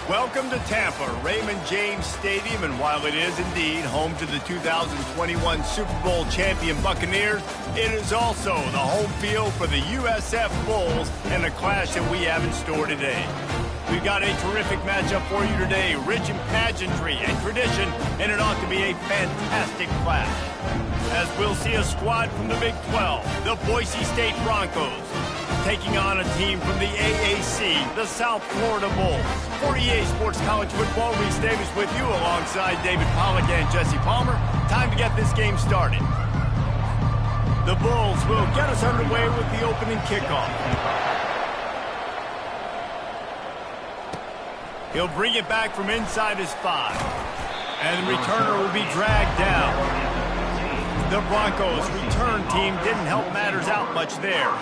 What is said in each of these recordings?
Welcome to Tampa, Raymond James Stadium, and while it is indeed home to the 2021 Super Bowl champion Buccaneers, it is also the home field for the USF Bulls and the clash that we have in store today. We've got a terrific matchup for you today, rich in pageantry and tradition, and it ought to be a fantastic clash. As we'll see a squad from the Big 12, the Boise State Broncos, taking on a team from the AAC, the South Florida Bulls. For EA Sports College Football, Reese Davis with you alongside David Pollack and Jesse Palmer. Time to get this game started. The Bulls will get us underway with the opening kickoff. He'll bring it back from inside his 5. And the returner will be dragged down. The Broncos' return team didn't help matters out much there.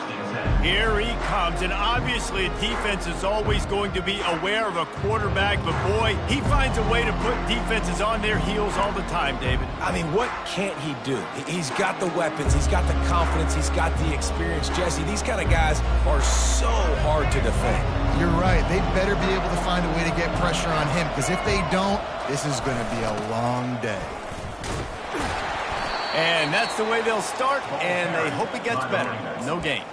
Here he comes, and obviously defense is always going to be aware of a quarterback, but boy, he finds a way to put defenses on their heels all the time, David. I mean, what can't he do? He's got the weapons, he's got the confidence, he's got the experience. Jesse, these kind of guys are so hard to defend. You're right. They better be able to find a way to get pressure on him, because if they don't, this is going to be a long day. And that's the way they'll start, and they hope it gets better. No gain.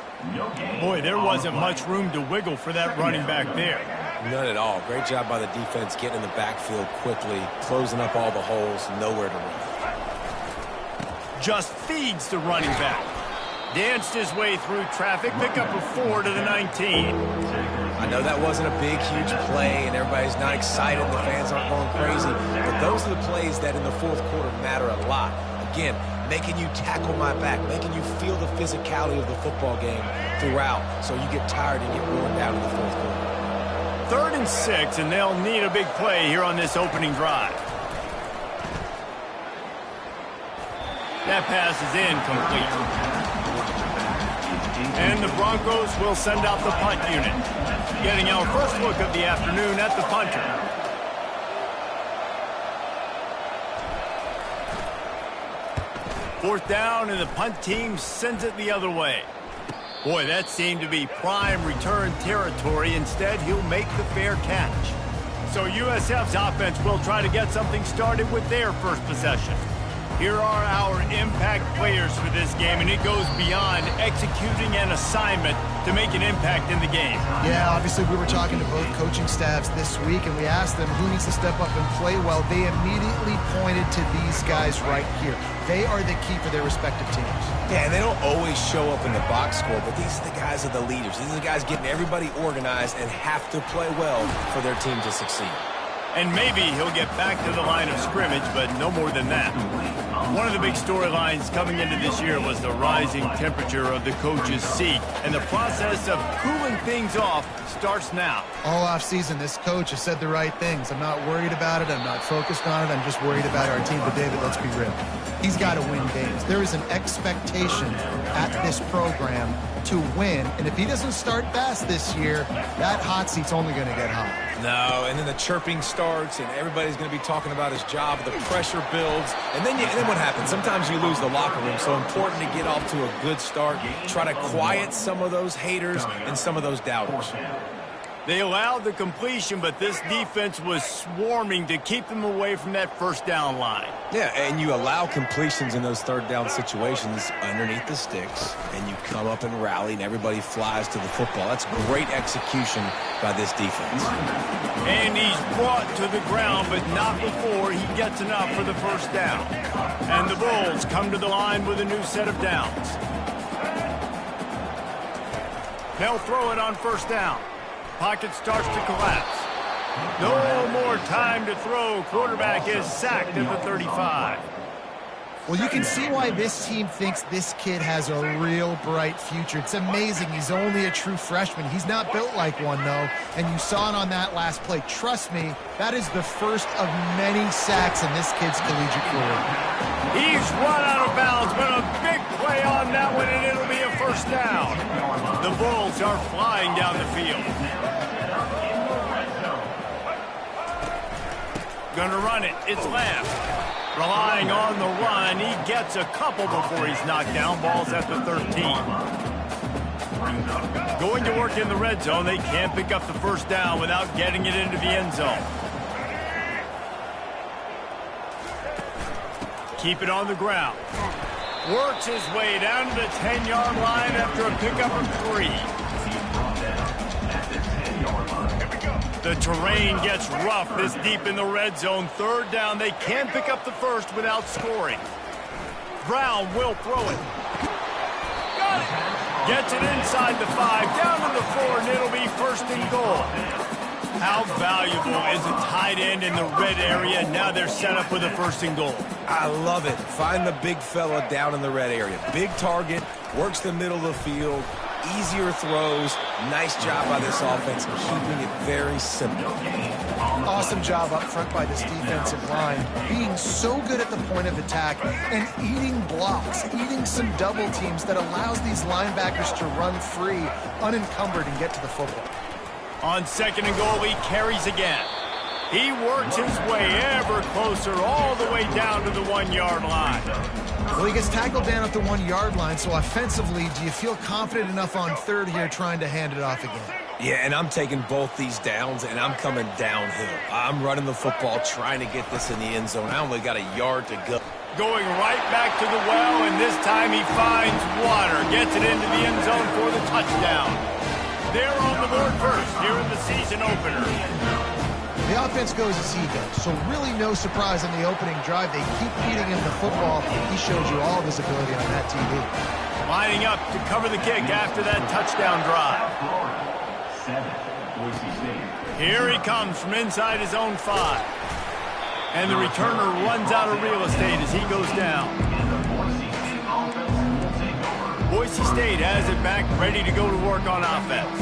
Boy, there wasn't much room to wiggle for that running back there. None at all. Great job by the defense getting in the backfield quickly, closing up all the holes, nowhere to run. Just feeds the running back. Danced his way through traffic, pick up a 4 to the 19. I know that wasn't a big, huge play, and everybody's not excited, the fans aren't going crazy, but those are the plays that in the fourth quarter matter a lot. Again, making you tackle my back, making you feel the physicality of the football game throughout, so you get tired and get worn down in the fourth quarter. 3rd and 6, and they'll need a big play here on this opening drive. That pass is incomplete. And the Broncos will send out the punt unit. Getting our first look of the afternoon at the punter. Fourth down, and the punt team sends it the other way. Boy, that seemed to be prime return territory. Instead, he'll make the fair catch. So USF's offense will try to get something started with their first possession. Here are our impact players for this game, and it goes beyond executing an assignment to make an impact in the game. Yeah, obviously we were talking to both coaching staffs this week, and we asked them who needs to step up and play well. They immediately pointed to these guys right here. They are the key for their respective teams. Yeah, and they don't always show up in the box score, but these are the guys that are the leaders. These are the guys getting everybody organized and have to play well for their team to succeed. And maybe he'll get back to the line of scrimmage, but no more than that. One of the big storylines coming into this year was the rising temperature of the coach's seat, and the process of cooling things off starts now. All offseason, this coach has said the right things. I'm not worried about it. I'm not focused on it. I'm just worried about our team. But, David, let's be real. He's got to win games. There is an expectation at this program to win, and if he doesn't start fast this year, that hot seat's only going to get hot. No, and then the chirping starts, and everybody's going to be talking about his job. The pressure builds, and then what happens? Sometimes you lose the locker room, so important to get off to a good start. Try to quiet some of those haters and some of those doubters. They allowed the completion, but this defense was swarming to keep them away from that first down line. Yeah, and you allow completions in those third down situations underneath the sticks, and you come up and rally, and everybody flies to the football. That's great execution by this defense. And he's brought to the ground, but not before he gets enough for the first down. And the Bulls come to the line with a new set of downs. They'll throw it on first down. Pocket starts to collapse. No more time to throw. Quarterback is sacked at the 35. Well, you can see why this team thinks this kid has a real bright future. It's amazing. He's only a true freshman. He's not built like one, though, and you saw it on that last play. Trust me, that is the first of many sacks in this kid's collegiate career. He's run out of bounds, but a big play on that one, and it'll be a first down. The Bulls are flying down the field. Gonna run it. It's left. Relying on the run. He gets a couple before he's knocked down. Ball's at the 13. Going to work in the red zone, they can't pick up the first down without getting it into the end zone. Keep it on the ground. Works his way down to the 10-yard line after a pickup of 3. The terrain gets rough this deep in the red zone. Third down, they can't pick up the first without scoring. Brown will throw it. Got it. Gets it inside the 5, down to the 4, and it'll be first and goal. How valuable is a tight end in the red area? Now they're set up with a first and goal. I love it. Find the big fella down in the red area. Big target, works the middle of the field, easier throws. Nice job by this offense, keeping it very simple. Awesome job up front by this defensive line, being so good at the point of attack and eating blocks, eating some double teams that allows these linebackers to run free, unencumbered, and get to the football. On second and goal, he carries again. He works his way ever closer all the way down to the 1-yard line. Well, he gets tackled down at the 1-yard line, so offensively, do you feel confident enough on third here trying to hand it off again? Yeah, and I'm taking both these downs, and I'm coming downhill. I'm running the football, trying to get this in the end zone. I only got a yard to go. Going right back to the well, and this time he finds water. Gets it into the end zone for the touchdown. They're on the board first here in the season opener. The offense goes as he goes, so really no surprise on the opening drive. They keep feeding him the football. He showed you all of his ability on that TV. Lining up to cover the kick after that touchdown drive. Here he comes from inside his own 5. And the returner runs out of real estate as he goes down. Boise State has it back, ready to go to work on offense.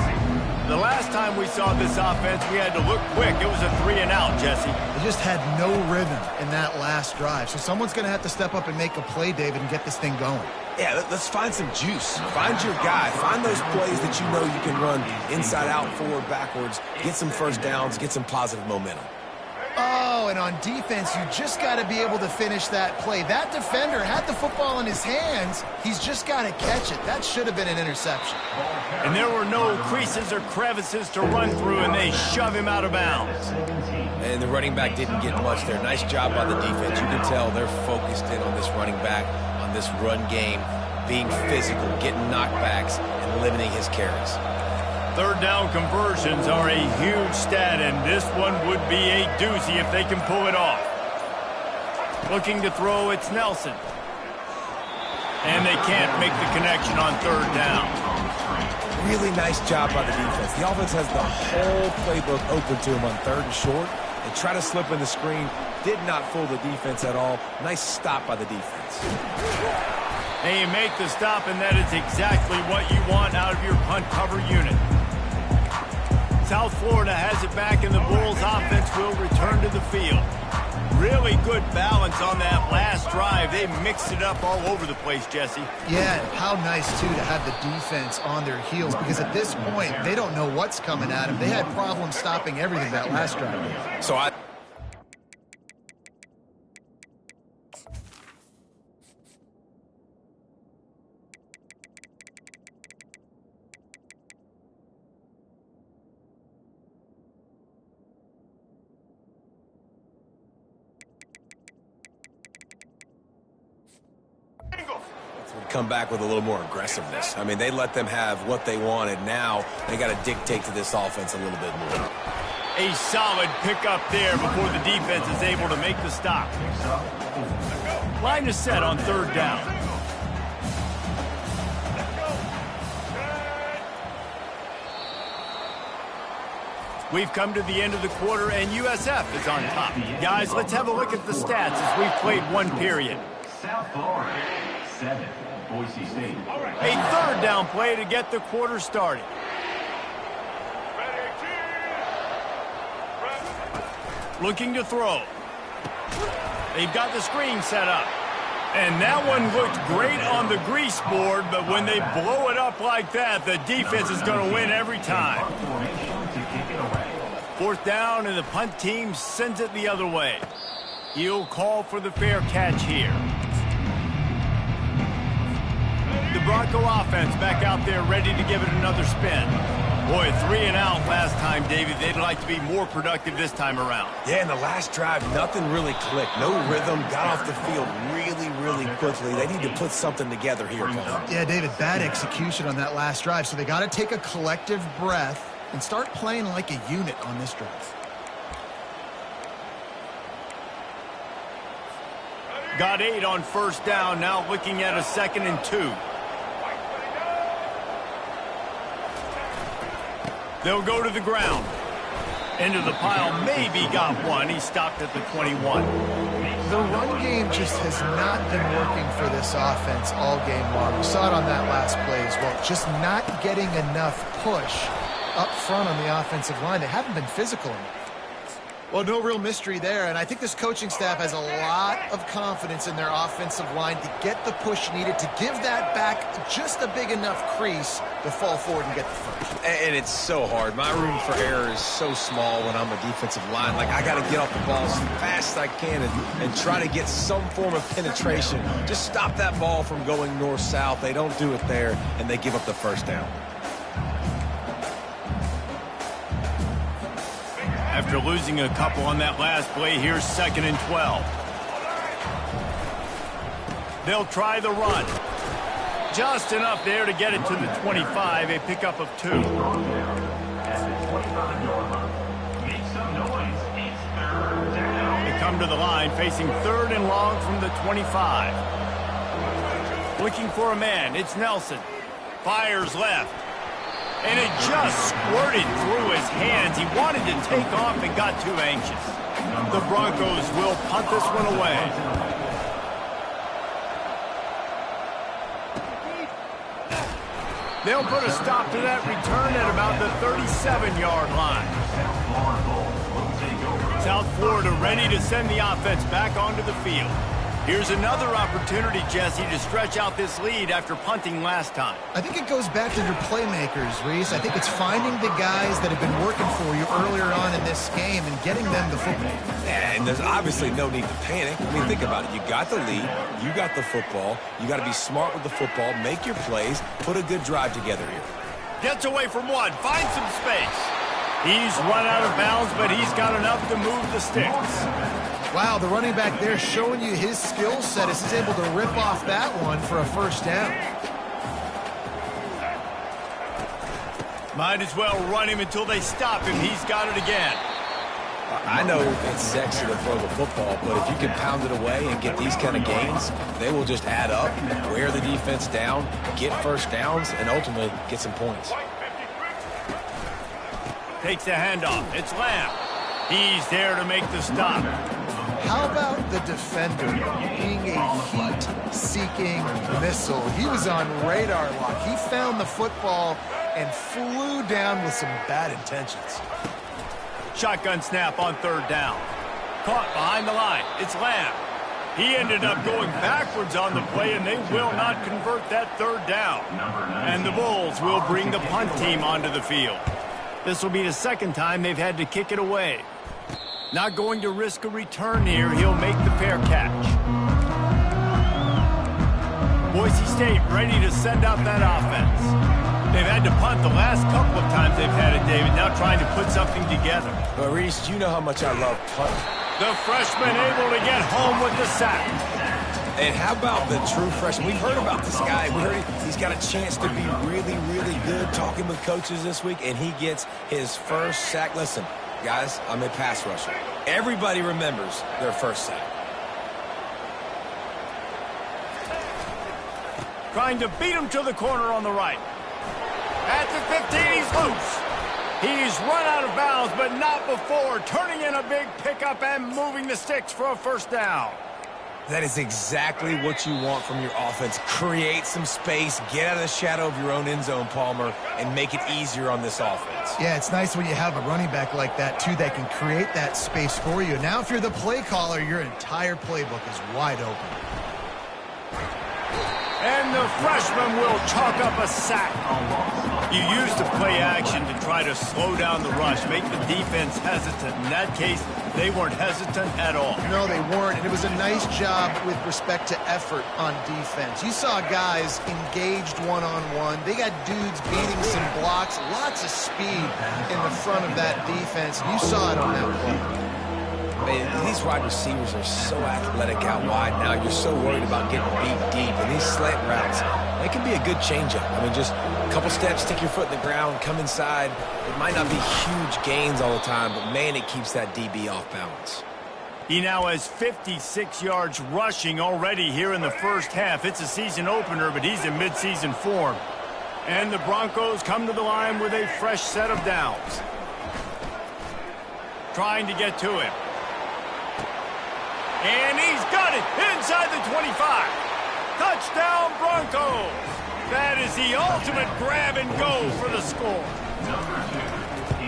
The last time we saw this offense, we had to look quick. It was a 3-and-out, Jesse. They just had no rhythm in that last drive. So someone's going to have to step up and make a play, David, and get this thing going. Yeah, let's find some juice. Find your guy. Find those plays that you know you can run inside out, forward, backwards, get some first downs, get some positive momentum. Oh, and on defense, you just got to be able to finish that play. That defender had the football in his hands. He's just got to catch it. That should have been an interception. And there were no creases or crevices to run through, and they shove him out of bounds. And the running back didn't get much there. Nice job by the defense. You can tell they're focused in on this running back, on this run game, being physical, getting knockbacks, and limiting his carries. Third down conversions are a huge stat, and this one would be a doozy if they can pull it off. Looking to throw, it's Nelson. And they can't make the connection on third down. Really nice job by the defense. The offense has the whole playbook open to him on third and short. They try to slip in the screen. Did not fool the defense at all. Nice stop by the defense. They make the stop, and that is exactly what you want out of your punt cover unit. South Florida has it back, and the Bulls offense will return to the field. Really good balance on that last drive. They mixed it up all over the place, Jesse. Yeah, and how nice, too, to have the defense on their heels, because at this point, they don't know what's coming at them. They had problems stopping everything that last drive. So come back with a little more aggressiveness. I mean, they let them have what they wanted. Now they got to dictate to this offense a little bit more. A solid pickup there before the defense is able to make the stop. Line is set on third down. We've come to the end of the quarter, and USF is on top. Guys, let's have a look at the stats as we've played one period. South Florida, 7. Boise State. A third down play to get the quarter started. Looking to throw. They've got the screen set up. And that one looked great on the grease board, but when they blow it up like that, the defense is going to win every time. Fourth down, and the punt team sends it the other way. He'll call for the fair catch here. The Bronco offense back out there ready to give it another spin. Boy, 3 and out last time, David. They'd like to be more productive this time around. Yeah, in the last drive, nothing really clicked. No rhythm, got off the field really quickly. They need to put something together here, Paul. Yeah, David, bad execution on that last drive, so they got to take a collective breath and start playing like a unit on this drive. Got 8 on first down, now looking at a 2nd and 2. They'll go to the ground. Into the pile, maybe got 1. He stopped at the 21. The run game just has not been working for this offense all game long. We saw it on that last play as well. Just not getting enough push up front on the offensive line. They haven't been physical enough. Well, no real mystery there, and I think this coaching staff has a lot of confidence in their offensive line to get the push needed, to give that back just a big enough crease to fall forward and get the first. And it's so hard. My room for error is so small when I'm a defensive line. Like, I got to get off the ball as fast as I can and try to get some form of penetration. Just stop that ball from going north-south. They don't do it there, and they give up the first down. After losing a couple on that last play, here's 2nd and 12. They'll try the run. Just enough there to get it to the 25, a pickup of 2. They come to the line, facing 3rd and long from the 25. Looking for a man, it's Nelson. Fires left. And it just squirted through his hands. He wanted to take off and got too anxious. The Broncos will punt this one away. They'll put a stop to that return at about the 37-yard line. South Florida ready to send the offense back onto the field. Here's another opportunity, Jesse, to stretch out this lead after punting last time. I think it goes back to your playmakers, Reese. I think it's finding the guys that have been working for you earlier on in this game and getting them the football. And there's obviously no need to panic. I mean, think about it. You got the lead. You got the football. You got to be smart with the football. Make your plays. Put a good drive together here. Gets away from one. Finds some space. He's run out of bounds, but he's got enough to move the sticks. Wow, the running back there showing you his skill set as he's able to rip off that one for a first down. Might as well run him until they stop him. He's got it again. I know it's sexy to throw the football, but if you can pound it away and get these kind of gains, they will just add up, wear the defense down, get first downs, and ultimately get some points. Takes a handoff. It's Lamb. He's there to make the stop. How about the defender being a heat-seeking missile? He was on radar lock. He found the football and flew down with some bad intentions. Shotgun snap on 3rd down. Caught behind the line. It's Lamb. He ended up going backwards on the play, and they will not convert that 3rd down. And the Bulls will bring the punt team onto the field. This will be the 2nd time they've had to kick it away. Not going to risk a return here. He'll make the fair catch. Boise State ready to send out that offense. They've had to punt the last couple of times they've had it, David. Now trying to put something together. But Reese, you know how much I love punting. The freshman able to get home with the sack. And how about the true freshman? We've heard about this guy. We heard he's got a chance to be really good talking with coaches this week, and he gets his first sack. Listen, guys, I'm a pass rusher. Everybody remembers their first sack. Trying to beat him to the corner on the right. At the 15, he's loose. He's run out of bounds, but not before turning in a big pickup and moving the sticks for a first down. That is exactly what you want from your offense. Create some space, get out of the shadow of your own end zone, Palmer, and make it easier on this offense. Yeah, it's nice when you have a running back like that, too, that can create that space for you. Now, if you're the play caller, your entire playbook is wide open. And the freshman will chalk up a sack. You use the play action to try to slow down the rush, make the defense hesitant. In that case, they weren't hesitant at all. No, they weren't, and it was a nice job with respect to effort on defense. You saw guys engaged one-on-one. They got dudes beating some blocks, lots of speed in the front of that defense. You saw it on that play. Man, these wide receivers are so athletic out wide now. You're so worried about getting beat deep. And these slant routes, they can be a good changeup. I mean, just a couple steps, stick your foot in the ground, come inside. It might not be huge gains all the time, but, man, it keeps that DB off balance. He now has 56 yards rushing already here in the first half. It's a season opener, but he's in midseason form. And the Broncos come to the line with a fresh set of downs. Trying to get to him. And he's got it inside the 25. Touchdown, Broncos. That is the ultimate grab and go for the score.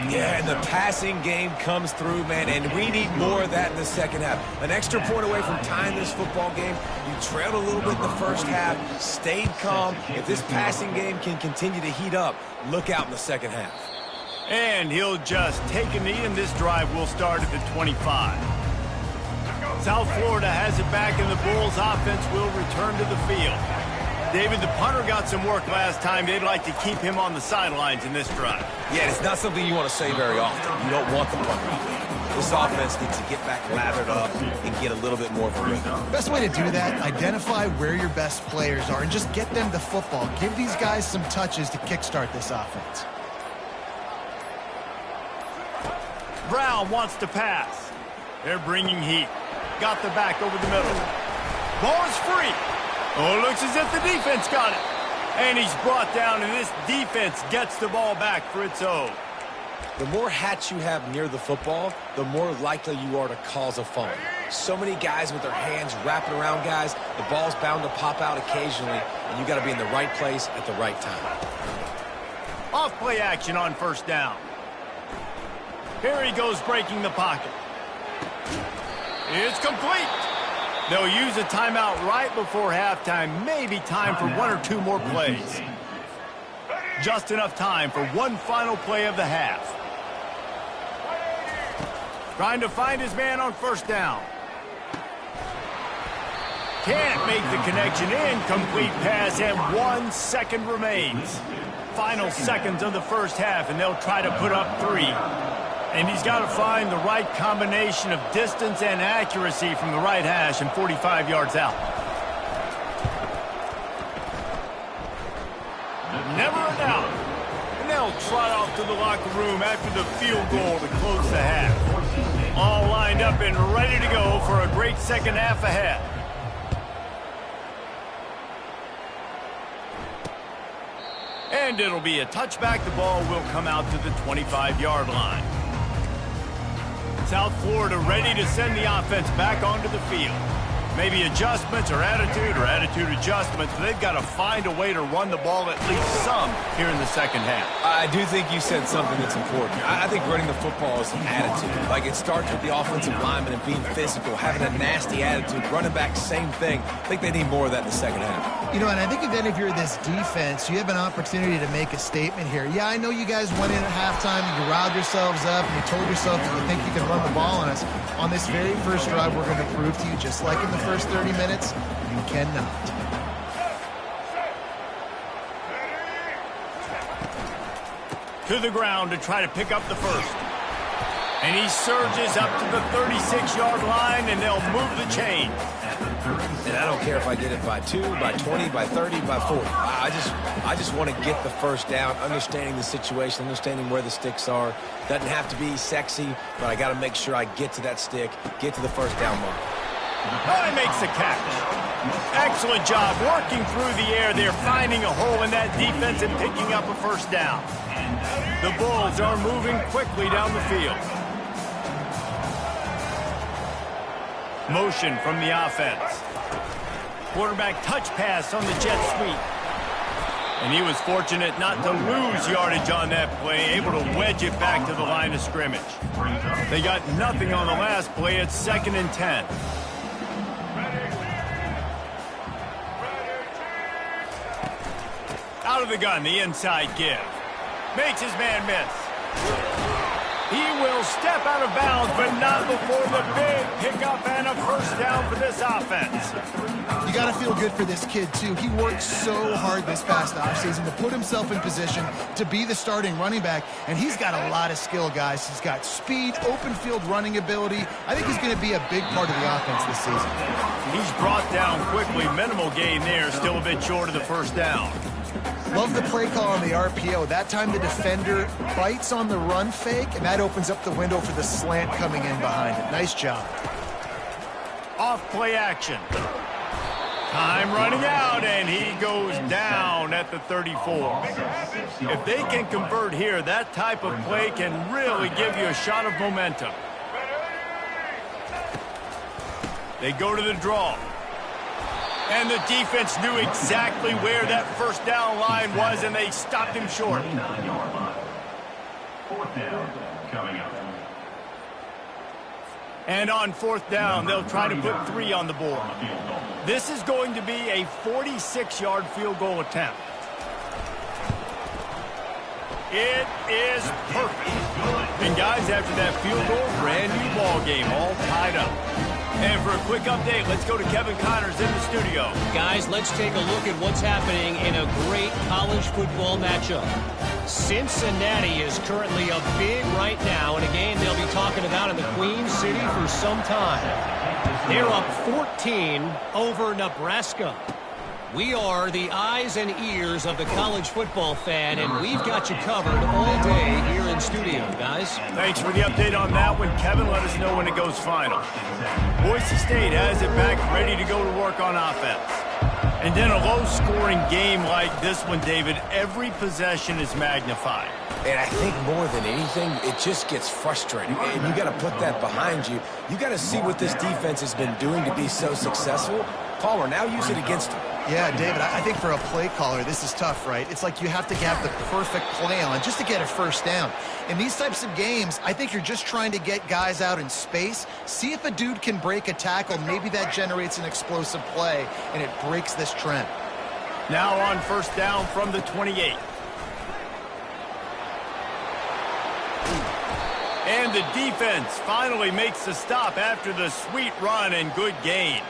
Yeah, and the passing game comes through, man, and we need more of that in the second half. An extra point away from tying this football game. You trailed a little bit in the first half, stayed calm. If this passing game can continue to heat up, look out in the second half. And he'll just take a knee, and this drive will start at the 25. South Florida has it back, and the Bulls offense will return to the field. David, the punter got some work last time. They'd like to keep him on the sidelines in this drive. Yeah, it's not something you want to say very often. You don't want the punter. This offense needs to get back lathered up and get a little bit more of a rhythm. Best way to do that, identify where your best players are and just get them the football. Give these guys some touches to kickstart this offense. Brown wants to pass. They're bringing heat. Got the back over the middle. Ball is free. Oh, it looks as if the defense got it. And he's brought down, and this defense gets the ball back for its own. The more hats you have near the football, the more likely you are to cause a fumble. So many guys with their hands wrapping around guys, the ball's bound to pop out occasionally, and you got to be in the right place at the right time. Off play action on first down. Here he goes breaking the pocket. It's complete. They'll use a timeout right before halftime. Maybe time for one or two more plays. Just enough time for one final play of the half. Trying to find his man on first down. Can't make the connection. Incomplete pass, and 1 second remains. Final seconds of the first half, and they'll try to put up 3. And he's got to find the right combination of distance and accuracy from the right hash and 45 yards out. Never a doubt. And they'll trot off to the locker room after the field goal to close the half. All lined up and ready to go for a great second half ahead. And it'll be a touchback. The ball will come out to the 25-yard line. South Florida ready to send the offense back onto the field. Maybe adjustments or attitude adjustments, but they've got to find a way to run the ball at least some here in the second half. I do think you said something that's important. I think running the football is an attitude. Like, it starts with the offensive lineman and being physical, having a nasty attitude. Running back, same thing. I think they need more of that in the second half. You know, and I think then if you're this defense, you have an opportunity to make a statement here. Yeah, I know you guys went in at halftime, you riled yourselves up, and you told yourself that you think you can run the ball on us. On this very first drive, we're going to prove to you, just like in the first 30 minutes, you cannot. To the ground to try to pick up the first. And he surges up to the 36-yard line, and they'll move the chain. And I don't care if I get it by 2, by 20, by 30, by 40. I just want to get the first down, understanding the situation, understanding where the sticks are. Doesn't have to be sexy, but I got to make sure I get to that stick, get to the first down mark. Oh, he makes the catch. Excellent job working through the air there, finding a hole in that defense and picking up a first down. The Bulls are moving quickly down the field. Motion from the offense. Quarterback touch pass on the jet sweep. And he was fortunate not to lose yardage on that play, able to wedge it back to the line of scrimmage. They got nothing on the last play. It's 2nd and 10. Out of the gun, the inside give. Makes his man miss. He will step out of bounds, but not before the big pickup and a first down for this offense. You got to feel good for this kid, too. He worked so hard this past offseason to put himself in position to be the starting running back, and he's got a lot of skill, guys. He's got speed, open field running ability. I think he's going to be a big part of the offense this season. He's brought down quickly. Minimal gain there, still a bit short of the first down. Love the play call on the RPO. That time the defender bites on the run fake, and that opens up the window for the slant coming in behind it. Nice job. Off play action. Time running out, and he goes down at the 34. If they can convert here, that type of play can really give you a shot of momentum. They go to the draw. And the defense knew exactly where that first down line was, and they stopped him short. 49-yard line. Fourth down coming up. And on fourth down, they'll try to put 3 on the board. This is going to be a 46-yard field goal attempt. It is perfect. And guys, after that field goal, brand new ball game, all tied up. And for a quick update, let's go to Kevin Connors in the studio. Guys, let's take a look at what's happening in a great college football matchup. Cincinnati is currently a big right now in a game they'll be talking about in the Queen City for some time. They're up 14 over Nebraska. We are the eyes and ears of the college football fan, and we've got you covered all day here in studio, guys. Thanks for the update on that one, Kevin. Let us know when it goes final. Boise State has it back, ready to go to work on offense. And in a low-scoring game like this one, David, every possession is magnified. And I think more than anything, it just gets frustrating. And you got to put that behind you. You got to see what this defense has been doing to be so successful. Palmer, now use it against him. Yeah, David, I think for a play caller, this is tough, right? It's like you have to have the perfect play on just to get a first down. In these types of games, I think you're just trying to get guys out in space, see if a dude can break a tackle. Maybe that generates an explosive play, and it breaks this trend. Now on first down from the 28. And the defense finally makes the stop after the sweet run and good gain.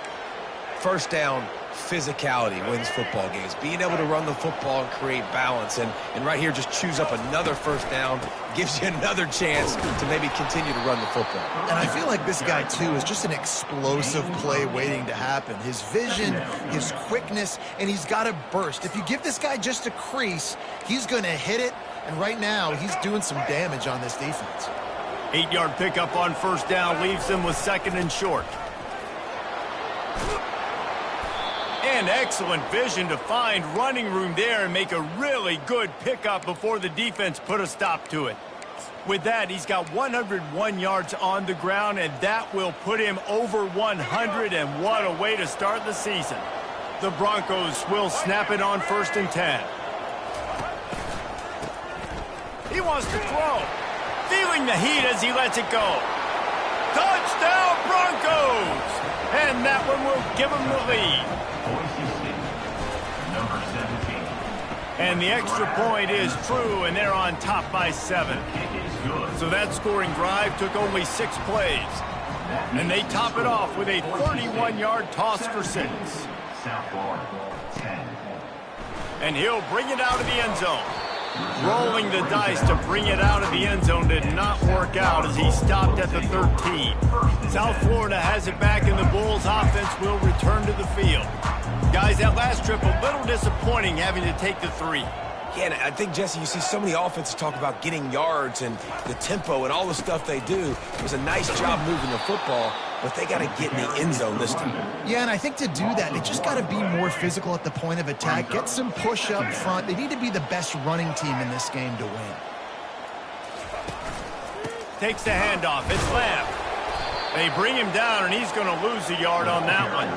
First down, physicality wins football games. Being able to run the football and create balance. And right here, just choose up another first down. Gives you another chance to maybe continue to run the football. And I feel like this guy, too, is just an explosive play waiting to happen. His vision, his quickness, and he's got a burst. If you give this guy just a crease, he's going to hit it. And right now, he's doing some damage on this defense. 8-yard pickup on first down leaves them with second and short. And excellent vision to find running room there and make a really good pickup before the defense put a stop to it. With that, he's got 101 yards on the ground, and that will put him over 100, and what a way to start the season. The Broncos will snap it on 1st and 10. He wants to throw. Feeling the heat as he lets it go. Touchdown, Broncos! And that one will give him the lead. Boise State, number 17. And the extra point is true, and they're on top by 7. Kick is good. So that scoring drive took only 6 plays. And they top it off with a 31-yard toss for 6. South Florida, 10. And he'll bring it out of the end zone. Rolling the dice to bring it out of the end zone did not work out as he stopped at the 13. South Florida has it back, and the Bulls offense will return to the field. Guys, that last trip a little disappointing having to take the 3. Yeah, and I think, Jesse, you see so many offenses talk about getting yards and the tempo and all the stuff they do. It was a nice job moving the football, but they got to get in the end zone this time. Yeah, and I think to do that, they just got to be more physical at the point of attack, get some push up front. They need to be the best running team in this game to win. Takes the handoff. It's Lamb. They bring him down, and he's going to lose a yard on that one.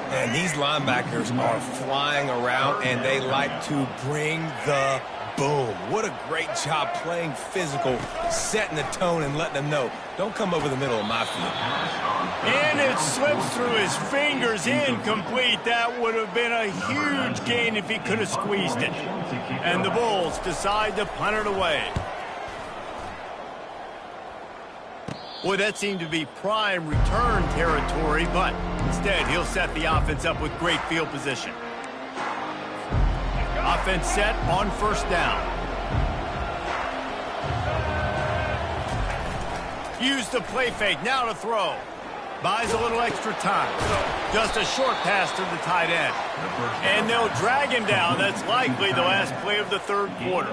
And these linebackers are flying around, and they like to bring the Boom. What a great job playing physical, setting the tone and letting them know, don't come over the middle of my field. And it slips through his fingers, incomplete. That would have been a huge gain if he could have squeezed it. And the Bulls decide to punt it away. Boy, that seemed to be prime return territory, but instead he'll set the offense up with great field position. Offense set on first down. Use the play fake, now to throw. Buys a little extra time. Just a short pass to the tight end. And they'll drag him down. That's likely the last play of the third quarter.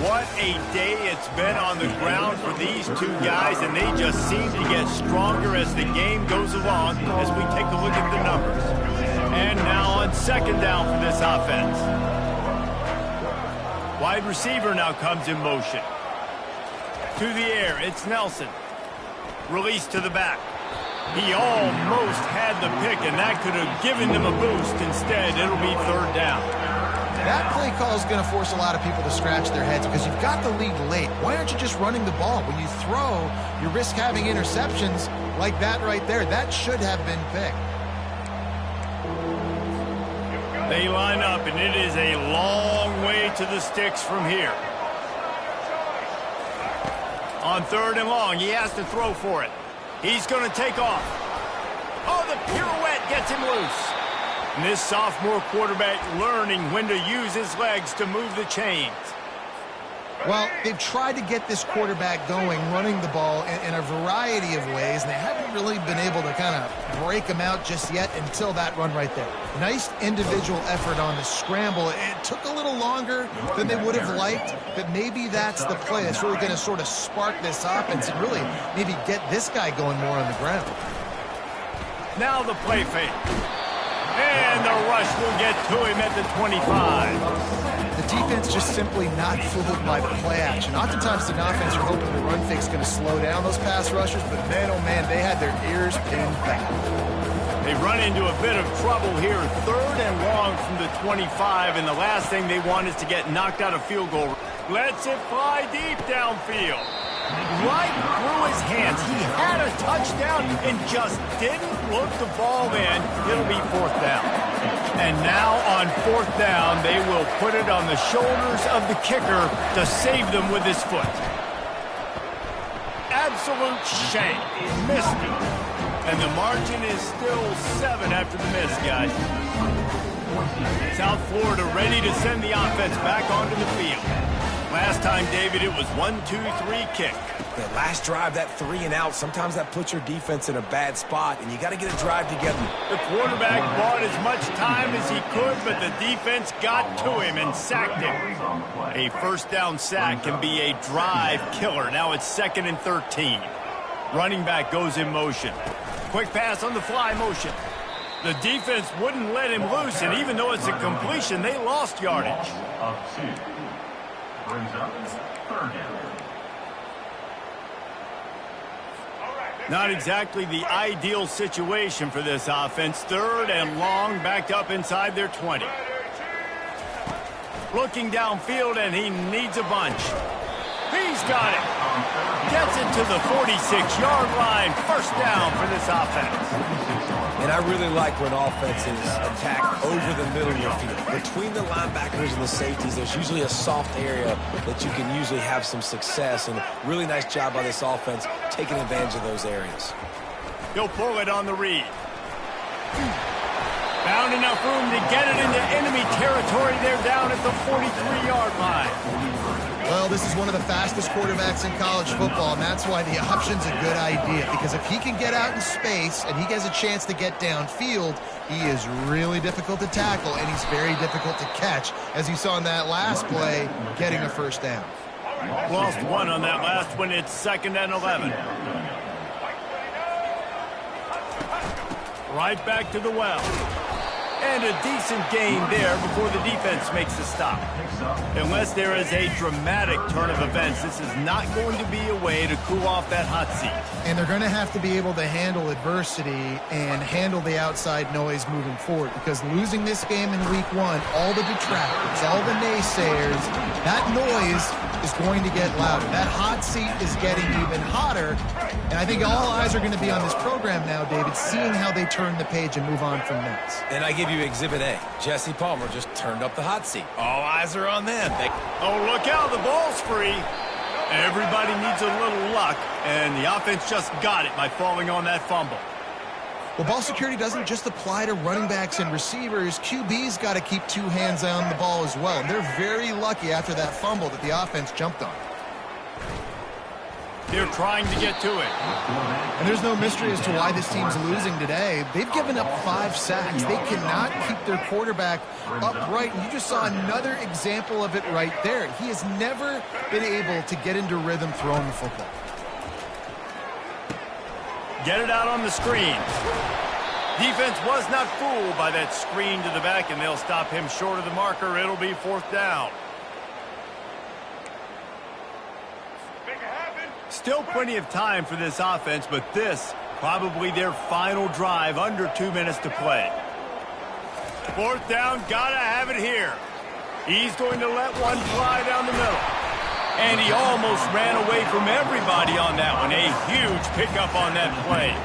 What a day it's been on the ground for these two guys, and they just seem to get stronger as the game goes along as we take a look at the numbers. And now on second down for this offense. Wide receiver now comes in motion. To the air, it's Nelson. Release to the back. He almost had the pick, and that could have given them a boost. Instead, it'll be third down. That play call is going to force a lot of people to scratch their heads because you've got the lead late. Why aren't you just running the ball? When you throw, you risk having interceptions like that right there. That should have been picked. They line up, and it is a long way to the sticks from here. On third and long, he has to throw for it. He's going to take off. Oh, the pirouette gets him loose. And this sophomore quarterback learning when to use his legs to move the chains. Well, they've tried to get this quarterback going, running the ball in a variety of ways, and they haven't really been able to kind of break him out just yet until that run right there. Nice individual effort on the scramble. It took a little longer than they would have liked, but maybe that's the play that's really going to sort of spark this offense and really maybe get this guy going more on the ground. Now the play fake. And the rush will get to him at the 25. The defense just simply not fooled by the play action. Oftentimes, the offense are hoping the run fake's going to slow down those pass rushers, but man, oh man, they had their ears pinned back. They run into a bit of trouble here. Third and long from the 25, and the last thing they want is to get knocked out of field goal. Lets it fly deep downfield. Right through his hands. He had a touchdown and just didn't look the ball in. It'll be fourth down. And now on fourth down, they will put it on the shoulders of the kicker to save them with his foot. Absolute shank. Missed it. And the margin is still 7 after the miss, guys. South Florida ready to send the offense back onto the field. Last time, David, it was 1-2-3 kick. The last drive, that 3 and out, sometimes that puts your defense in a bad spot, and you got to get a drive together. The quarterback bought as much time as he could, but the defense got to him and sacked him. A first down sack can be a drive killer. Now it's 2nd and 13. Running back goes in motion. Quick pass on the fly motion. The defense wouldn't let him loose, and even though it's a completion, they lost yardage. Brings up third down. Not exactly the ideal situation for this offense. Third and long, backed up inside their 20. Looking downfield, and he needs a bunch. He's got it. Gets it to the 46-yard line. First down for this offense. And I really like when offenses attack over the middle of your field. Between the linebackers and the safeties, there's usually a soft area that you can usually have some success. And really nice job by this offense taking advantage of those areas. He'll pull it on the read. Found enough room to get it into enemy territory. They're down at the 43-yard line. Well, this is one of the fastest quarterbacks in college football, and that's why the option's a good idea, because if he can get out in space and he has a chance to get downfield, he is really difficult to tackle, and he's very difficult to catch, as you saw in that last play, getting a first down. Lost one on that last one. It's 2nd and 11. Right back to the well. And a decent gain there before the defense makes a stop. Unless there is a dramatic turn of events, this is not going to be a way to cool off that hot seat. And they're going to have to be able to handle adversity and handle the outside noise moving forward, because losing this game in week 1, all the detractors, all the naysayers, that noise is going to get louder. That hot seat is getting even hotter, and I think all eyes are going to be on this program now, David, seeing how they turn the page and move on from this. And I give you Exhibit A. Jesse Palmer just turned up the hot seat. All eyes are on them. Oh, look out, the ball's free. Everybody needs a little luck, and the offense just got it by falling on that fumble. Well, ball security doesn't just apply to running backs and receivers. QB's got to keep 2 hands on the ball as well. And they're very lucky after that fumble that the offense jumped on. They're trying to get to it. And there's no mystery as to why this team's losing today. They've given up 5 sacks. They cannot keep their quarterback upright. And you just saw another example of it right there. He has never been able to get into rhythm throwing the football. Get it out on the screen. Defense was not fooled by that screen to the back, and they'll stop him short of the marker. It'll be 4th down. Still plenty of time for this offense, but this probably their final drive, under 2 minutes to play. 4th down, gotta have it here. He's going to let one fly down the middle. And he almost ran away from everybody on that one. A huge pickup on that play.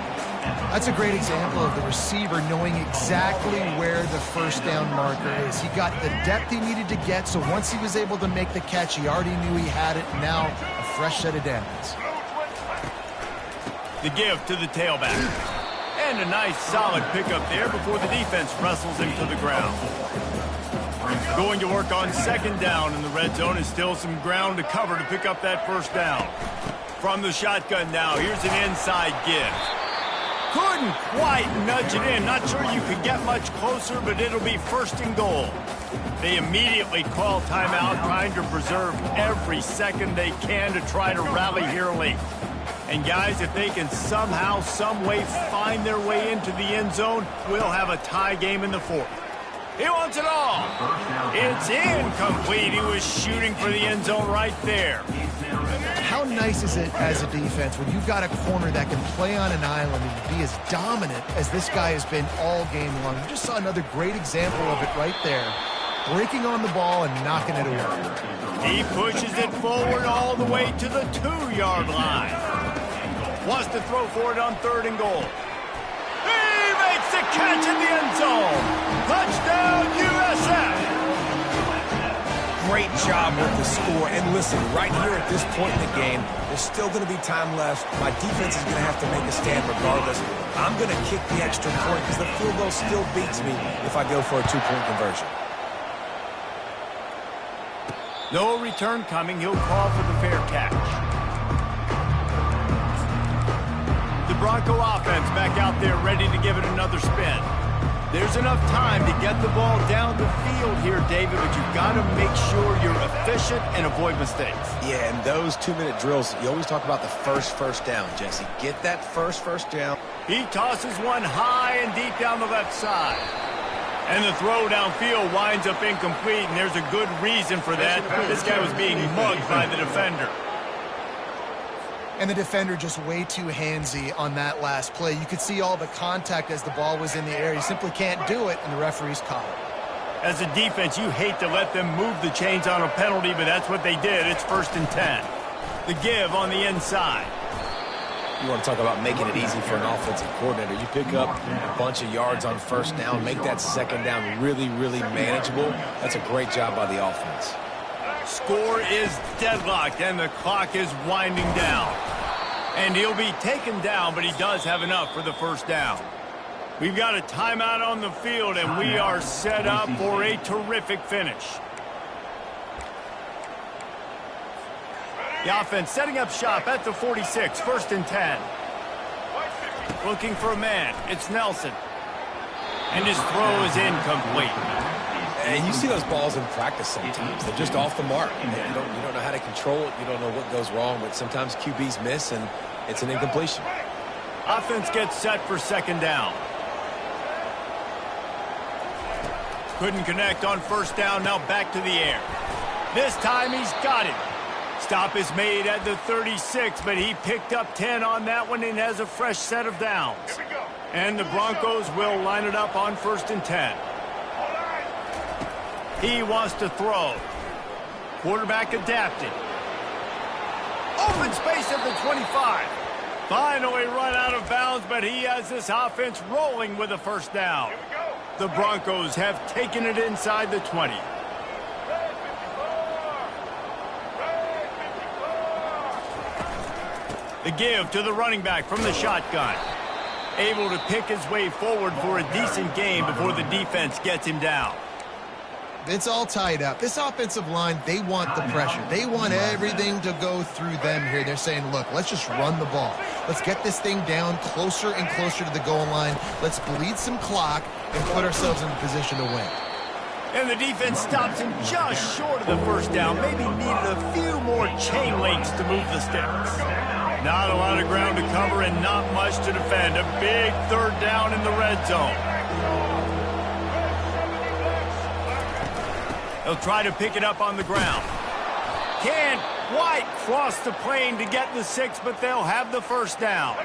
That's a great example of the receiver knowing exactly where the 1st down marker is. He got the depth he needed to get, so once he was able to make the catch, he already knew he had it. Now, a fresh set of downs. The give to the tailback. And a nice solid pickup there before the defense wrestles him to the ground. Going to work on 2nd down in the red zone, is still some ground to cover to pick up that 1st down. From the shotgun now, here's an inside give. Couldn't quite nudge it in. Not sure you could get much closer, but it'll be 1st and goal. They immediately call timeout, trying to preserve every second they can to try to rally here late. And guys, if they can somehow, some way find their way into the end zone, we'll have a tie game in the 4th. He wants it all. It's incomplete. He was shooting for the end zone right there. How nice is it as a defense when you've got a corner that can play on an island and be as dominant as this guy has been all game long? You just saw another great example of it right there. Breaking on the ball and knocking it away. He pushes it forward all the way to the 2-yard line. Wants to throw for it on 3rd and goal. He makes the catch in the end zone. Touchdown, USF. Great job with the score. And listen, right here at this point in the game, there's still going to be time left. My defense is going to have to make a stand regardless. I'm going to kick the extra point because the field goal still beats me if I go for a 2-point conversion. No return coming. He'll call for the fair catch. The Bronco offense back out there ready to give it another spin. There's enough time to get the ball down the field here, David, but you've got to make sure you're efficient and avoid mistakes. Yeah, and those 2-minute drills, you always talk about the first down, Jesse. Get that first down. He tosses one high and deep down the left side. And the throw downfield winds up incomplete, and there's a good reason for that. This guy was being mugged by the defender. And the defender just way too handsy on that last play. You could see all the contact as the ball was in the air. You simply can't do it, and the referee's caught it. As a defense, you hate to let them move the chains on a penalty, but that's what they did. It's 1st and 10. The give on the inside. You want to talk about making it easy for an offensive coordinator. You pick up a bunch of yards on 1st down, make that 2nd down really, really manageable. That's a great job by the offense. Score is deadlocked, and the clock is winding down. And he'll be taken down, but he does have enough for the 1st down. We've got a timeout on the field, and we are set up for a terrific finish. The offense setting up shop at the 46, 1st and 10. Looking for a man. It's Nelson. And his throw is incomplete. And you see those balls in practice sometimes. They're just off the mark. You don't know how to control it. You don't know what goes wrong, but sometimes QBs miss, and it's an incompletion. Offense gets set for 2nd down. Couldn't connect on first down. Now back to the air. This time he's got it. Stop is made at the 36, but he picked up 10 on that one and has a fresh set of downs. And the Broncos will line it up on 1st and 10. He wants to throw. Quarterback adapted. Open space at the 25. Finally run out of bounds, but he has this offense rolling with a first down. The Broncos have taken it inside the 20. The give to the running back from the shotgun. Able to pick his way forward for a decent game before the defense gets him down. It's all tied up. This offensive line, they want the pressure. They want everything to go through them here. They're saying, look, let's just run the ball. Let's get this thing down closer and closer to the goal line. Let's bleed some clock and put ourselves in a position to win. And the defense stops him just short of the first down. Maybe needed a few more chain links to move the sticks. Not a lot of ground to cover and not much to defend. A big 3rd down in the red zone. He'll try to pick it up on the ground. Can't quite cross the plane to get the 6, but they'll have the first down.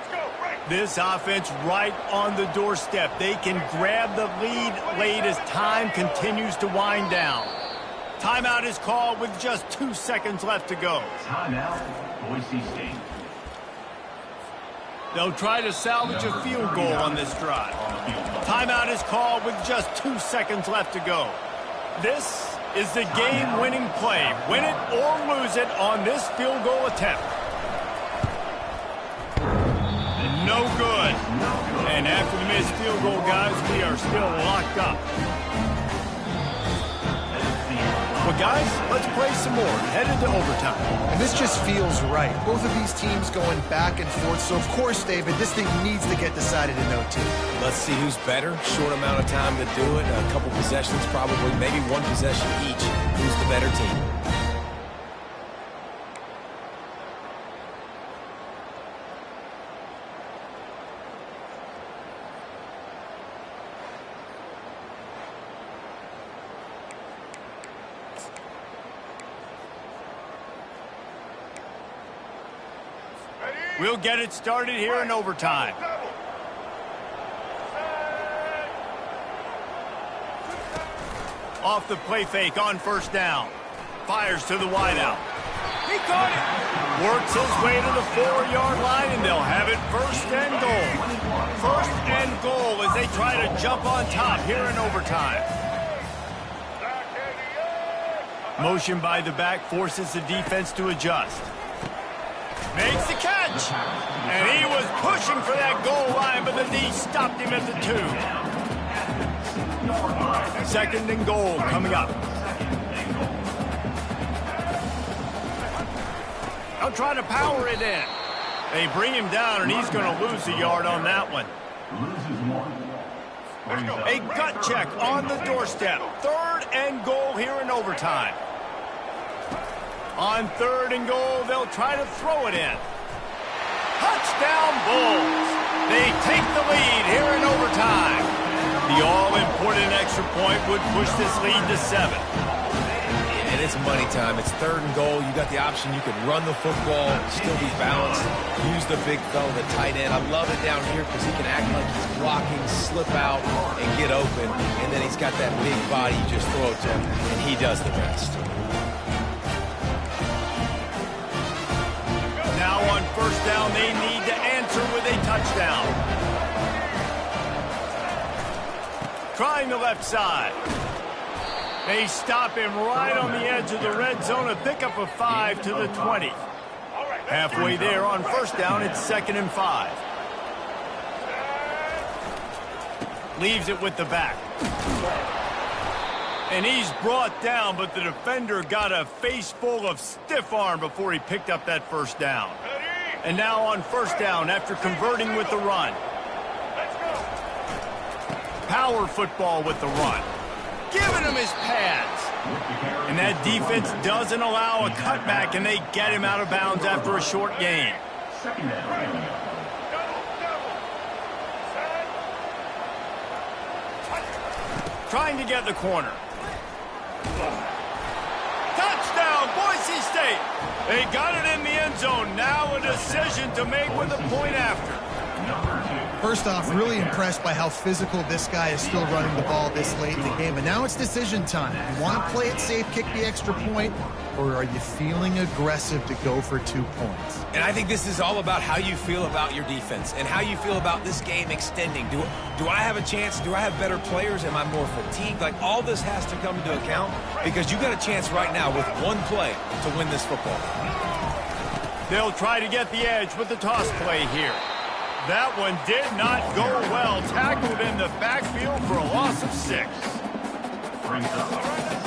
This offense right on the doorstep. They can grab the lead late as time continues to wind down. Timeout is called with just 2 seconds left to go. Timeout, Boise State. They'll try to salvage a field goal on this drive. Timeout is called with just 2 seconds left to go. This is the game-winning play. Win it or lose it on this field goal attempt. No good. And after the missed field goal, guys, we are still locked up. Well, guys, let's play some more. Headed to overtime. And this just feels right. Both of these teams going back and forth. So, of course, David, this thing needs to get decided in OT. Let's see who's better. Short amount of time to do it. A couple possessions, probably maybe one possession each. Who's the better team? We'll get it started here in overtime. Off the play fake on first down. Fires to the wideout. He caught it. Works his way to the 4-yard line, and they'll have it 1st and goal. 1st and goal as they try to jump on top here in overtime. Motion by the back forces the defense to adjust. Makes the catch. And he was pushing for that goal line, but the D stopped him at the 2. 2nd and goal coming up. They'll try to power it in. They bring him down, and he's going to lose a yard on that one. A gut check on the doorstep. 3rd and goal here in overtime. On 3rd and goal, they'll try to throw it in. Touchdown Bulls. They take the lead here in overtime. The all-important extra point would push this lead to 7. And it's money time. It's 3rd and goal. You got the option. You can run the football, still be balanced, use the big fella, the tight end. I love it down here because he can act like he's blocking, slip out, and get open. And then he's got that big body. You just throw it to him, and he does the rest. Now on first down, they need to answer with a touchdown. Trying the left side. They stop him right on the edge of the red zone and pick up a 5 to the 20. Halfway there on first down, it's 2nd and 5. Leaves it with the back. And he's brought down, but the defender got a face full of stiff arm before he picked up that first down. And now on first down after converting with the run. Power football with the run. Giving him his pads. And that defense doesn't allow a cutback, and they get him out of bounds after a short gain. trying to get the corner. Touchdown, Boise State. They got it in the end zone. Now a decision to make with a point after. First off, really impressed by how physical this guy is still running the ball this late in the game. And now it's decision time. You want to play it safe, kick the extra point, or are you feeling aggressive to go for 2 points? And I think this is all about how you feel about your defense and how you feel about this game extending. Do I have a chance? Do I have better players? Am I more fatigued? Like, all this has to come into account because you got a chance right now with one play to win this football game. They'll try to get the edge with the toss play here. That one did not go well. Tackled in the backfield for a loss of 6.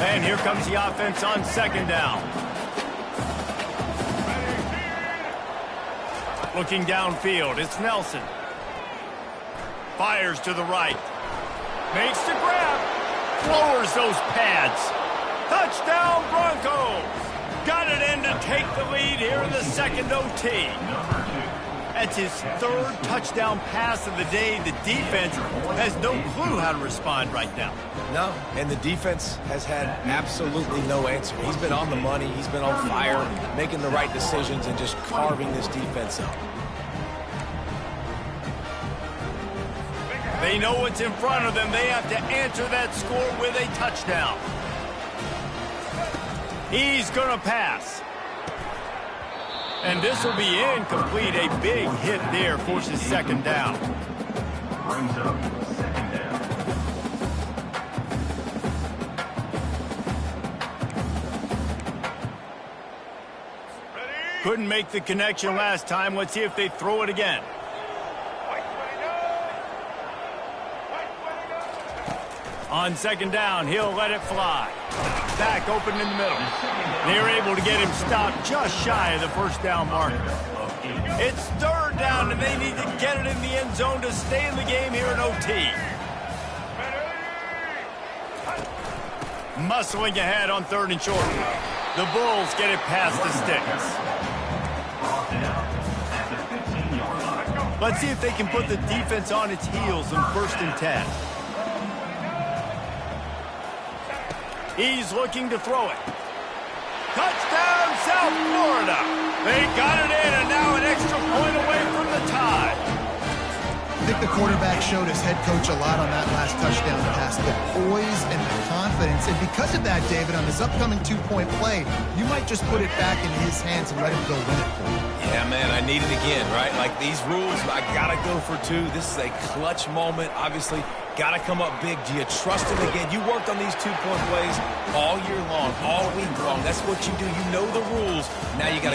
And here comes the offense on second down. Looking downfield, it's Nelson. Fires to the right. Makes the grab. Lowers those pads. Touchdown Broncos. Got it in to take the lead here in the second OT. That's his 3rd touchdown pass of the day. The defense has no clue how to respond right now. No, and the defense has had absolutely no answer. He's been on the money. He's been on fire, making the right decisions and just carving this defense up. They know what's in front of them. They have to answer that score with a touchdown. He's going to pass. And this will be incomplete. A big hit there forces second down. Brings up second down. Couldn't make the connection last time. Let's see if they throw it again. On second down, he'll let it fly. Back open in the middle. They're able to get him stopped just shy of the first down marker. It's third down, and they need to get it in the end zone to stay in the game here in OT. Muscling ahead on 3rd and short. The Bulls get it past the sticks. Let's see if they can put the defense on its heels in 1st and 10. He's looking to throw it. Touchdown, South Florida. They got it in, and now an extra point away from the tie. I think the quarterback showed his head coach a lot on that last touchdown pass. The poise and the confidence. And because of that, David, on this upcoming 2-point play, you might just put it back in his hands and let him go win it for you. Yeah, man, I need it again, right? Like, these rules, I got to go for 2. This is a clutch moment, obviously. Got to come up big. Do you trust him again? You worked on these 2-point plays all year long, all week long. That's what you do. You know the rules. Now you got to go.